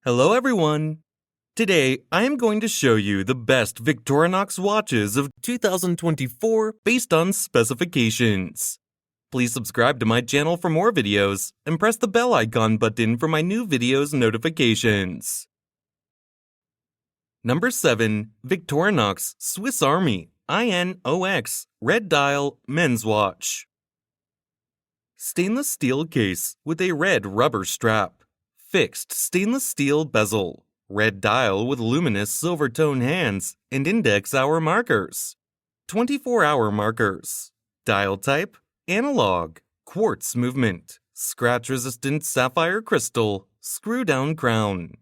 Hello everyone! Today, I am going to show you the best Victorinox watches of 2024 based on specifications. Please subscribe to my channel for more videos and press the bell icon button for my new videos notifications. Number 7. Victorinox Swiss Army I.N.O.X. Red Dial Men's Watch. Stainless steel case with a red rubber strap. Fixed stainless steel bezel. Red dial with luminous silver tone hands and index hour markers. 24-hour markers. Dial type: analog. Quartz movement. Scratch-resistant sapphire crystal. Screw-down crown.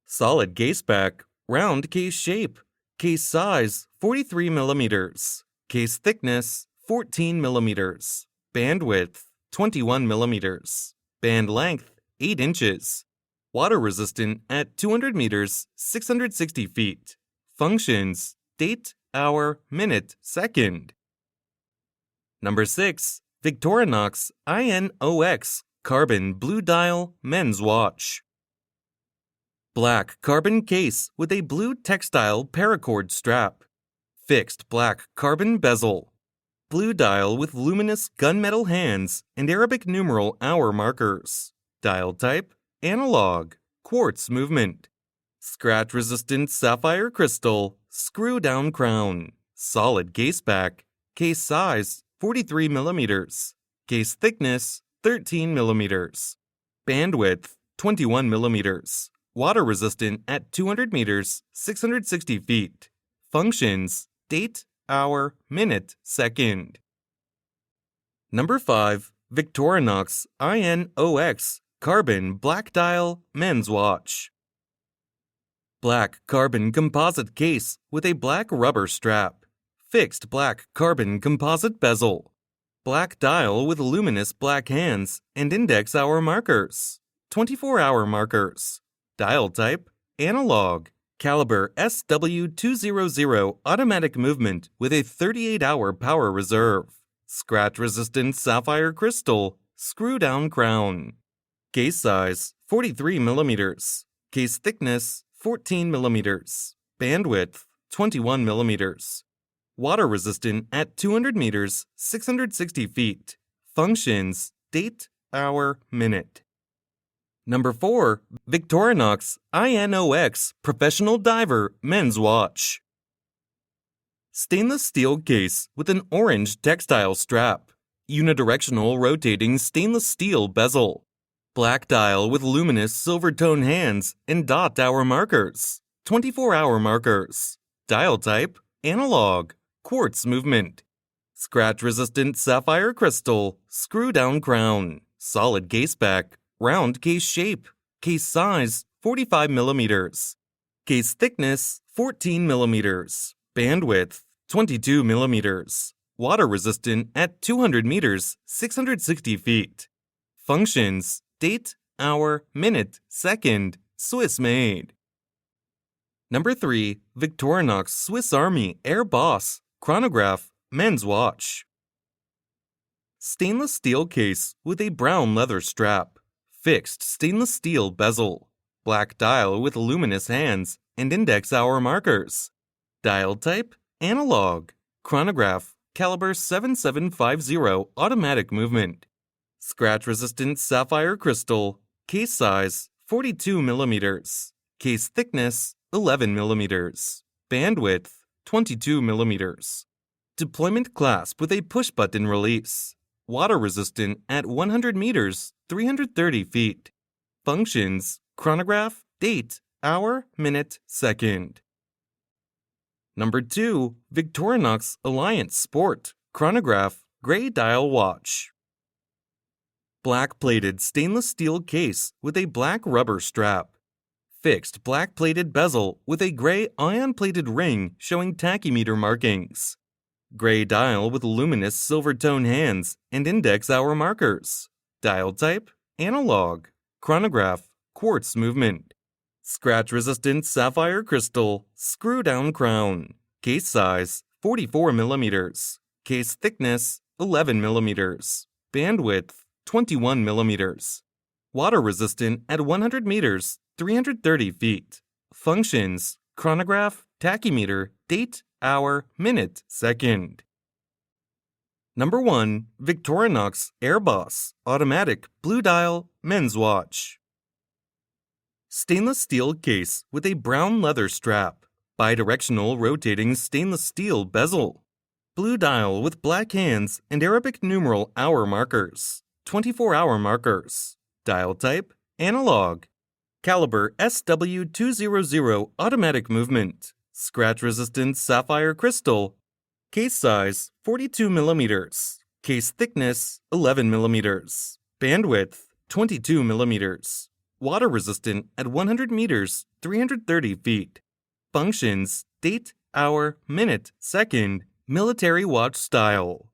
Solid case back. Round case shape. Case size 43 millimeters. Case thickness 14 millimeters. Band width 21 millimeters. Band length 8 inches. Water resistant at 200 meters, 660 feet. Functions: date, hour, minute, second. Number 6. Victorinox I.N.O.X. Carbon Blue Dial Men's Watch. Black carbon case with a blue textile paracord strap. Fixed black carbon bezel. Blue dial with luminous gunmetal hands and Arabic numeral hour markers. Dial type: analog. Quartz movement. Scratch-resistant sapphire crystal. Screw-down crown. Solid case back. Case size 43 millimeters. Case thickness 13 millimeters. Band width 21 millimeters. Water resistant at 200 meters, 660 feet. Functions: date, hour, minute, second. Number 5. Victorinox I.N.O.X. Carbon Black Dial Men's Watch. Black carbon composite case with a black rubber strap. Fixed black carbon composite bezel. Black dial with luminous black hands and index hour markers. 24-hour markers. Dial type: analog. Caliber SW200 automatic movement with a 38-hour power reserve. Scratch-resistant sapphire crystal. Screw-down crown. Case size 43 millimeters. Case thickness 14 millimeters. Band width 21 millimeters. Water resistant at 200 meters, 660 feet. Functions: date, hour, minute. Number 4. Victorinox I.N.O.X. Professional Diver Men's Watch. Stainless steel case with an orange textile strap. Unidirectional rotating stainless steel bezel. Black dial with luminous silver tone hands and dot hour markers. 24-hour markers. Dial type: analog. Quartz movement. Scratch-resistant sapphire crystal. Screw-down crown. Solid case back. Round case shape. Case size 45 millimeters. Case thickness 14 millimeters. Band width 22 millimeters. Water resistant at 200 meters, 660 feet. Functions: date, hour, minute, second, Swiss made. Number 3. Victorinox Swiss Army AirBoss Chronograph Men's Watch. Stainless steel case with a brown leather strap. Fixed stainless steel bezel. Black dial with luminous hands and index hour markers. Dial type: analog. Chronograph. Caliber 7750 automatic movement. Scratch-resistant sapphire crystal. Case size 42 millimeters. Case thickness 11 millimeters. Band width 22 millimeters. Deployment clasp with a push-button release. Water resistant at 100 meters, 330 feet. Functions: chronograph, date, hour, minute, second. Number 2. Victorinox Alliance Sport Chronograph Gray Dial Watch. Black-plated stainless steel case with a black rubber strap. Fixed black-plated bezel with a gray ion-plated ring showing tachymeter markings. Gray dial with luminous silver tone hands and index hour markers. Dial type: analog. Chronograph. Quartz movement. Scratch-resistant sapphire crystal. Screw-down crown. Case size 44 millimeters. Case thickness 11 millimeters. Band width 21 millimeters. Water resistant at 100 meters, 330 feet. Functions: chronograph, tachymeter, date, hour, minute, second. Number 1. Victorinox AirBoss Automatic Blue Dial Men's Watch. Stainless steel case with a brown leather strap. Bidirectional rotating stainless steel bezel. Blue dial with black hands and Arabic numeral hour markers. 24-hour markers. Dial type: analog. Caliber SW200 automatic movement. Scratch-resistant sapphire crystal. Case size 42 mm. Case thickness 11 mm. Bandwidth 22 mm. Water resistant at 100 meters, 330 feet. Functions: date, hour, minute, second, military watch style.